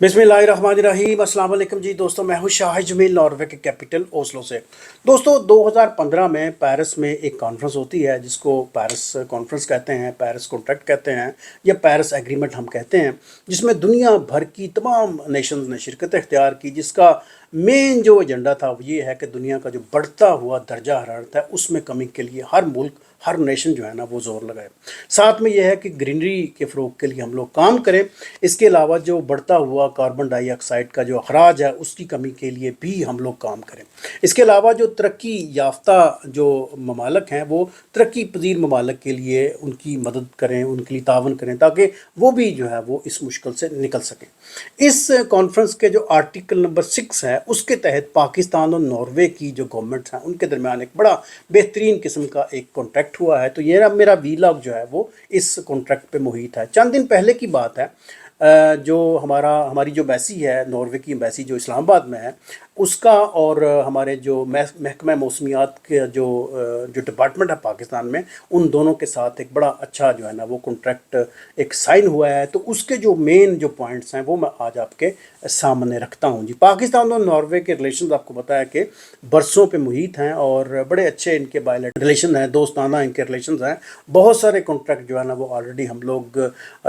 बिस्मिल्लाहिर्रहमानिर्रहीम। अस्सलाम वालेकुम जी दोस्तों, मैं हूं शाहिद जमील, नॉर्वे के कैपिटल ओस्लो से। दोस्तों 2015 में पेरिस में एक कॉन्फ्रेंस होती है जिसको पेरिस कॉन्फ्रेंस कहते हैं, पेरिस कॉन्ट्रैक्ट कहते हैं या पेरिस एग्रीमेंट हम कहते हैं, जिसमें दुनिया भर की तमाम नेशंस ने शिरकत इख्तियार की। जिसका मेन जो एजेंडा था वो ये है कि दुनिया का जो बढ़ता हुआ दर्जा हरारत है उसमें कमी के लिए हर मुल्क, हर नेशन जो है ना वो ज़ोर लगाए। साथ में यह है कि ग्रीनरी के फ़रोग के लिए हम लोग काम करें। इसके अलावा जो बढ़ता हुआ कार्बन डाइऑक्साइड का जो अखराज है उसकी कमी के लिए भी हम लोग काम करें। इसके अलावा जो तरक्की याफ्ता जो ममालक हैं वो तरक्की पजीर ममालक के लिए उनकी मदद करें, उनके लिए तावन करें ताकि वो भी जो है वो इस मुश्किल से निकल सकें। इस कॉन्फ्रेंस के जो आर्टिकल नंबर 6 है उसके तहत पाकिस्तान और नॉर्वे की जो गवर्नमेंट्स हैं उनके दरमियान एक बड़ा बेहतरीन किस्म का एक कॉन्ट्रैक्ट हुआ है। तो ये मेरा वीलॉग जो है वो इस कॉन्ट्रैक्ट पे मुहित है। चंद दिन पहले की बात है, जो हमारी जो एम्बेसी है, नॉर्वे की एम्बेसी जो इस्लामाबाद में है, उसका और हमारे जो महकमा मौसमियात के जो डिपार्टमेंट है पाकिस्तान में, उन दोनों के साथ एक बड़ा अच्छा जो है ना वो कॉन्ट्रैक्ट एक साइन हुआ है। तो उसके जो मेन जो पॉइंट्स हैं वो मैं आज आपके सामने रखता हूँ जी। पाकिस्तान और नॉर्वे के रिलेशंस आपको पता है कि बरसों पे मुहित हैं और बड़े अच्छे इनके बायलैटरल रिलेशन हैं, दोस्ताना इनके रिलेशंस हैं। बहुत सारे कॉन्ट्रैक्ट जो है ना वो ऑलरेडी हम लोग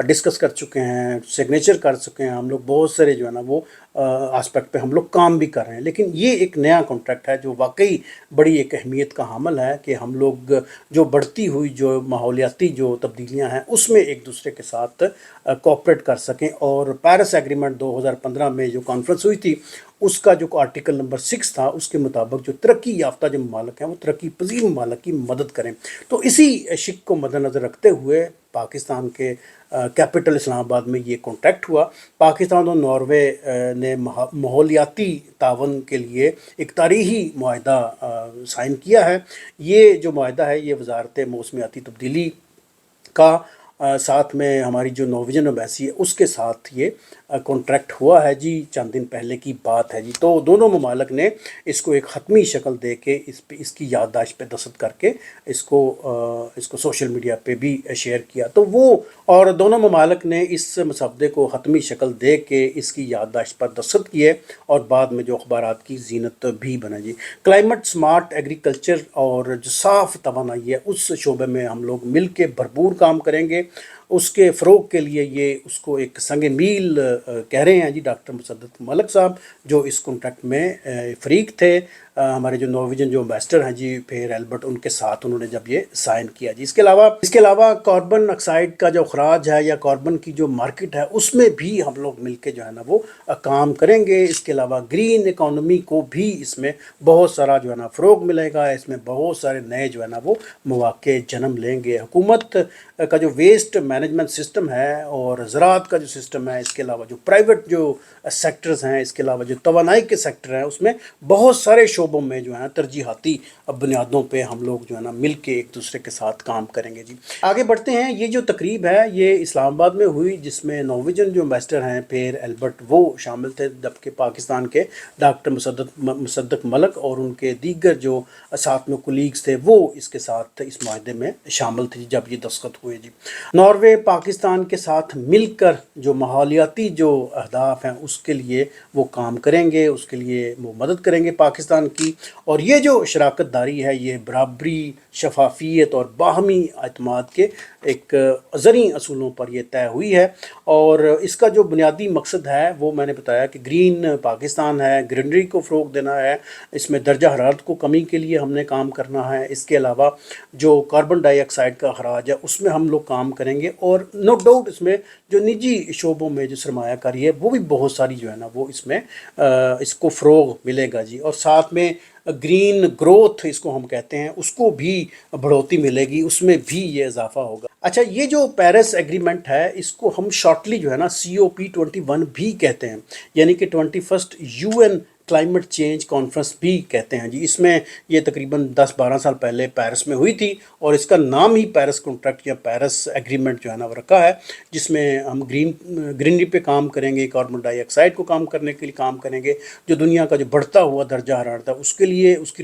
डिस्कस कर चुके हैं, सिग्नेचर कर चुके हैं हम लोग। बहुत सारे जो है ना वो आस्पेक्ट पे हम लोग काम भी कर रहे हैं। लेकिन ये एक नया कॉन्ट्रैक्ट है जो वाकई बड़ी एक अहमियत का हामिल है कि हम लोग जो बढ़ती हुई जो माहौलियाती जो तब्दीलियां हैं उसमें एक दूसरे के साथ कोऑपरेट कर सकें। और पेरिस एग्रीमेंट 2015 में जो कॉन्फ्रेंस हुई थी उसका जो आर्टिकल नंबर 6 था उसके मुताबिक जो तरक्की याफ्ता जो ममालक हैं वो तरक्की पजीर ममालक की मदद करें। तो इसी शिक को मद्देनज़र रखते हुए पाकिस्तान के कैपिटल इस्लामाबाद में ये कॉन्ट्रैक्ट हुआ। पाकिस्तान और नॉर्वे ने माहौलियाती तावन के लिए एक तारीखी मुआहदा साइन किया है। ये जो मुआहदा है ये वजारत मौसमियाती तब्दीली का साथ में हमारी जो नॉर्वेजियन एम्बेसी है उसके साथ ये कॉन्ट्रैक्ट हुआ है जी। चंद दिन पहले की बात है जी। तो दोनों ममालक ने इसको एक ख़त्मी शक्ल दे के इसकी याददाश्त पे दस्तखत करके इसको सोशल मीडिया पे भी शेयर किया। तो वो और दोनों ममालक ने इस मसवदे को ख़त्मी शक्ल दे के इसकी याददाश्त पर दस्तखत किए और बाद में जो अखबारात की जीनत भी बना जी। क्लाइमेट स्मार्ट एग्रीकल्चर और जो साफ़ तवानाई है उस शोबे में हम लोग मिल के भरपूर काम करेंगे। उसके फ़रोग के लिए ये उसको एक संग मील कह रहे हैं जी डॉक्टर मुसद्दक मलिक साहब, जो इस कॉन्ट्रैक्ट में फ़रीक थे। हमारे जो नॉर्वेजियन जो एम्बेसडर हैं जी फेयर एल्बर्ट, उनके साथ उन्होंने जब ये साइन किया जी। इसके अलावा कार्बन ऑक्साइड का जो अखराज है या कार्बन की जो मार्केट है उसमें भी हम लोग मिलके जो है ना वो काम करेंगे। इसके अलावा ग्रीन इकोनॉमी को भी इसमें बहुत सारा जो है ना फ़रोग मिलेगा। इसमें बहुत सारे नए जो है ना वो मौके जन्म लेंगे। हुकूमत का जो वेस्ट मैनेजमेंट सिस्टम है और ज़राअत का जो सिस्टम है, इसके अलावा जो प्राइवेट जो सेक्टर्स हैं, इसके अलावा जो तवानाई के सेक्टर हैं, उसमें बहुत सारे शोबों में जो है तरजीहाती बुनियादों पे हम लोग जो है ना मिल के एक दूसरे के साथ काम करेंगे जी। आगे बढ़ते हैं। ये जो तकरीब है ये इस्लामाबाद में हुई जिसमें नॉर्वेजियन जो एम्बेसडर हैं फेयर एल्बर्ट वो शामिल थे, जबकि पाकिस्तान के डॉक्टर मुसद्दक मलिक और उनके दीगर जो साथ में कुलीग्स थे वो इसके साथ इस माहदे में शामिल थे जब ये दस्तखत हुए जी। नॉर्वे पाकिस्तान के साथ मिलकर जो माहौलियाती जो अहदाफ हैं उसके लिए वो काम करेंगे, उसके लिए वो मदद करेंगे पाकिस्तान की। और ये जो शराकत दारी है ये बराबरी, शफाफियत और बाहमी एतमाद के एक ज़रूरी असूलों पर यह तय हुई है। और इसका जो बुनियादी मकसद है वो मैंने बताया कि ग्रीन पाकिस्तान है, ग्रीनरी को फ़रोग देना है, इसमें दर्जा हरारत को कमी के लिए हमने काम करना है। इसके अलावा जो कार्बन डाइऑक्साइड का अखराज है उसमें हम लोग काम करेंगे। और नो डाउट इसमें जो निजी शोबों में जो सरमायाकारी है वो भी बहुत सारी जो है ना वो इसमें इसको फ़रोग मिलेगा जी। और साथ में ग्रीन ग्रोथ इसको हम कहते हैं उसको भी बढ़ोतरी मिलेगी, उसमें भी ये इजाफा होगा। अच्छा, ये जो पेरिस एग्रीमेंट है इसको हम शॉर्टली जो है ना COP21 भी कहते हैं, यानी कि 21st UN climate change conference भी कहते हैं जी। इसमें ये तकरीबन 10-12 साल पहले पेरिस में हुई थी और इसका नाम ही पेरिस कॉन्ट्रैक्ट या पेरिस एग्रीमेंट जो है ना वो रखा है, जिसमें हम ग्रीनरी पे काम करेंगे, कार्बन डाइऑक्साइड को काम करने के लिए काम करेंगे, जो दुनिया का जो बढ़ता हुआ दर्जा हरारत है उसके लिए उसकी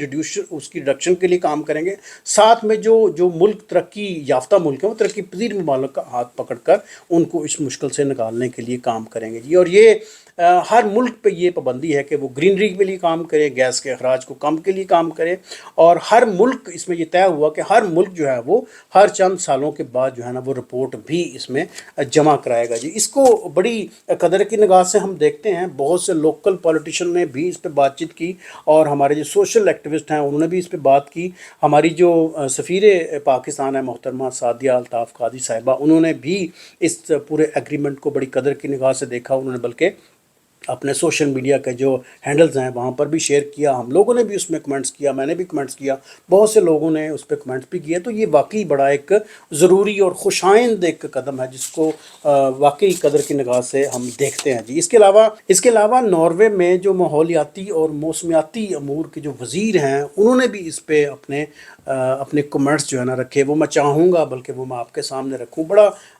रिडक्शन के लिए काम करेंगे। साथ में जो मुल्क तरक्की याफ्ता मुल्क है वो तरक्की पजीर ममालिक का हाथ पकड़ कर उनको इस मुश्किल से निकालने के लिए काम करेंगे जी। और ये हर मुल्क पे ये पाबंदी है कि वो ग्रीनरी के लिए काम करे, गैस के अखराज को कम के लिए काम करे, और हर मुल्क इसमें ये तय हुआ कि हर मुल्क जो है वो हर चंद सालों के बाद जो है ना वो रिपोर्ट भी इसमें जमा कराएगा जी। इसको बड़ी कदर की निगाह से हम देखते हैं। बहुत से लोकल पॉलिटिशियन ने भी इस पर बातचीत की, और हमारे जो सोशल एक्टिविस्ट हैं उन्होंने भी इस पर बात की। हमारी जो सफ़ीर पाकिस्तान है मोहतरमा सादिया अल्ताफ़ कादी साहिबा, उन्होंने भी इस पूरे एग्रीमेंट को बड़ी कदर की निगाह से देखा। उन्होंने बल्कि अपने सोशल मीडिया के जो हैंडल्स हैं वहाँ पर भी शेयर किया, हम लोगों ने भी उसमें कमेंट्स किया, मैंने भी कमेंट्स किया, बहुत से लोगों ने उस पर कमेंट्स भी किए। तो ये वाकई बड़ा एक ज़रूरी और खुशाइंद एक कदम है जिसको वाकई कदर की निगाह से हम देखते हैं जी। इसके अलावा नॉर्वे में जो माहौलियाती और मौसमियाती अमूर के जो वज़ीर हैं उन्होंने भी इस पर अपने कमेंट्स जो है ना रखे। वो मैं चाहूँगा बल्कि वो मैं आपके सामने रखूँ।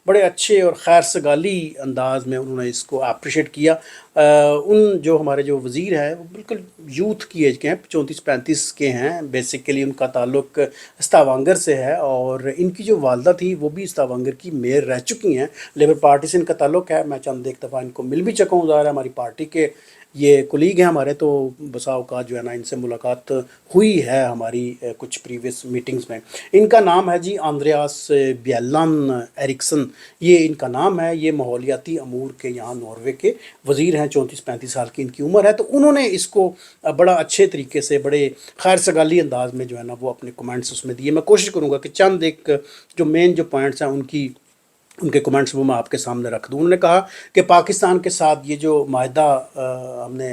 बड़े अच्छे और खैर सगाली अंदाज में उन्होंने इसको अप्रिशिएट किया। उन जो हमारे जो वज़ीर हैं वो बिल्कुल यूथ की एज के हैं, 34-35 के हैं। बेसिकली उनका ताल्लुक़ स्तावांगर से है, और इनकी जो वालदा थी वो भी स्तावांगर की मेयर रह चुकी हैं। लेबर पार्टी से इनका ताल्लुक़ है। मैं चंद एक दफ़ा इनको मिल भी चुका हूँ, ज़ाहिर है हमारी पार्टी के ये कुलीग हैं हमारे, तो बसा औकात जो है ना इनसे मुलाकात हुई है हमारी कुछ प्रीवियस मीटिंग्स में। इनका नाम है जी आंद्रेयास ब्यालन एरिक्सन, ये इनका नाम है। ये माहौलियाती अमूर के यहाँ नॉर्वे के वज़ीर हैं, 34-35 साल की इनकी उम्र है। तो उन्होंने इसको बड़ा अच्छे तरीके से बड़े खैर सगाली अंदाज में जो है ना वो अपने कमेंट्स उसमें दिए। मैं कोशिश करूँगा कि चंद एक जो मेन जो पॉइंट्स हैं उनके कमेंट्स वो मैं आपके सामने रख दूँ। उन्होंने कहा कि पाकिस्तान के साथ ये जो माहिदा हमने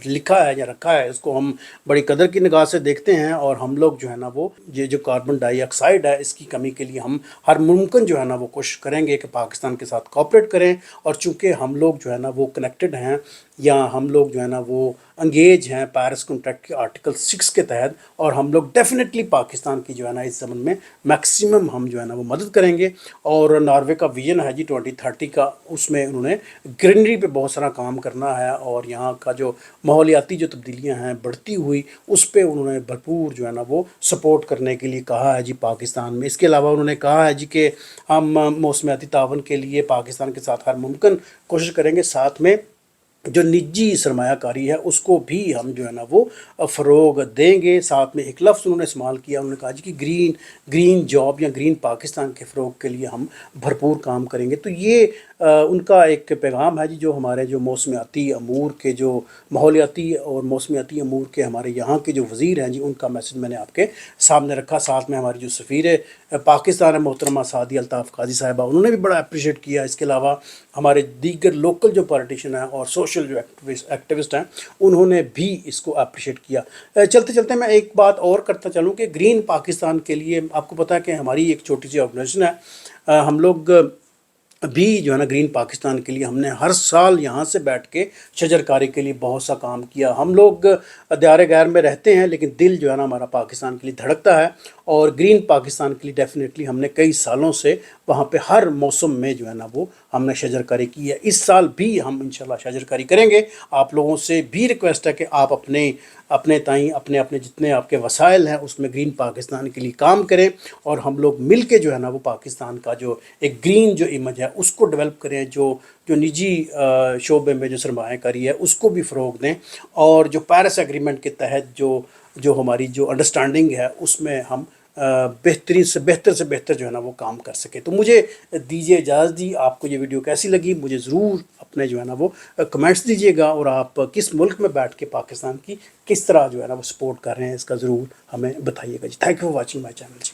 लिखा है या रखा है, इसको हम बड़ी कदर की निगाह से देखते हैं, और हम लोग जो है ना वो ये जो कार्बन डाइऑक्साइड है इसकी कमी के लिए हम हर मुमकिन जो है ना वो कोशिश करेंगे कि पाकिस्तान के साथ कोऑपरेट करें। और चूँकि हम लोग जो है ना वो कनेक्टेड हैं, या हम लोग जो है ना वो अंगेज हैं पेरिस कॉन्ट्रैक्ट के आर्टिकल 6 के तहत, और हम लोग डेफिनेटली पाकिस्तान की जो है ना इस ज़मन में मैक्सिमम हम जो है ना वो मदद करेंगे। और नॉर्वे का विजन है जी 2030 का, उसमें उन्होंने ग्रीनरी पे बहुत सारा काम करना है, और यहाँ का जो माहौलियाती जो तब्दीलियाँ हैं बढ़ती हुई उस पर उन्होंने भरपूर जो है ना वो सपोर्ट करने के लिए कहा है जी पाकिस्तान में। इसके अलावा उन्होंने कहा है जी कि हम मौसमियाती तावन के लिए पाकिस्तान के साथ हर मुमकिन कोशिश करेंगे, साथ में जो निजी सरमायाकारी है उसको भी हम जो है ना वो फ़रोग देंगे। साथ में एक लफ्ज़ उन्होंने इस्तेमाल किया, उन्होंने कहा जी कि ग्रीन जॉब या ग्रीन पाकिस्तान के फ़रोग के लिए हम भरपूर काम करेंगे। तो ये उनका एक पैगाम है जी, जो हमारे जो मौसमियाती अमूर के जो माहौलियाती और मौसमियाती अमूर के हमारे यहाँ के जो वज़ीर हैं जी, उनका मैसेज मैंने आपके सामने रखा। साथ में हमारी जो सफ़ीर पाकिस्तान है मोहतरमा सादिया अल्ताफ़ कादी साहिबा, उन्होंने भी बड़ा अप्रिशिएट किया। इसके अलावा हमारे दीगर लोकल जो पॉलिटिशियन हैं और सोशल जो एक्टिविस्ट हैं उन्होंने भी इसको अप्रिशिएट किया। चलते चलते मैं एक बात और करता चलूँ कि ग्रीन पाकिस्तान के लिए आपको पता है कि हमारी एक छोटी सी ऑर्गेनाइजेशन है। हम लोग भी जो है ना ग्रीन पाकिस्तान के लिए हमने हर साल यहाँ से बैठ के शजरकारी के लिए बहुत सा काम किया। हम लोग दियारे गैर में रहते हैं, लेकिन दिल जो है ना हमारा पाकिस्तान के लिए धड़कता है, और ग्रीन पाकिस्तान के लिए डेफिनेटली हमने कई सालों से वहाँ पे हर मौसम में जो है ना वो हमने शजरकारी की है। इस साल भी हम इंशाल्लाह शजरकारी करेंगे। आप लोगों से भी रिक्वेस्ट है कि आप अपने ताईं अपने जितने आपके वसाइल हैं उसमें ग्रीन पाकिस्तान के लिए काम करें, और हम लोग मिल के जो है ना वो पाकिस्तान का जो एक ग्रीन जो इमेज है उसको डेवलप करें। जो निजी शोबे में जो सरमायाकारी है उसको भी फ़रोग दें, और जो पेरिस एग्रीमेंट के तहत जो हमारी जो अंडरस्टैंडिंग है उसमें हम बेहतरीन से बेहतर जो है ना वो काम कर सके। तो मुझे दीजिए इजाज़त दी। आपको ये वीडियो कैसी लगी मुझे ज़रूर अपने जो है ना वो कमेंट्स दीजिएगा, और आप किस मुल्क में बैठ के पाकिस्तान की किस तरह जो है ना वो सपोर्ट कर रहे हैं इसका ज़रूर हमें बताइएगा जी। Thank you for watching my channel ji.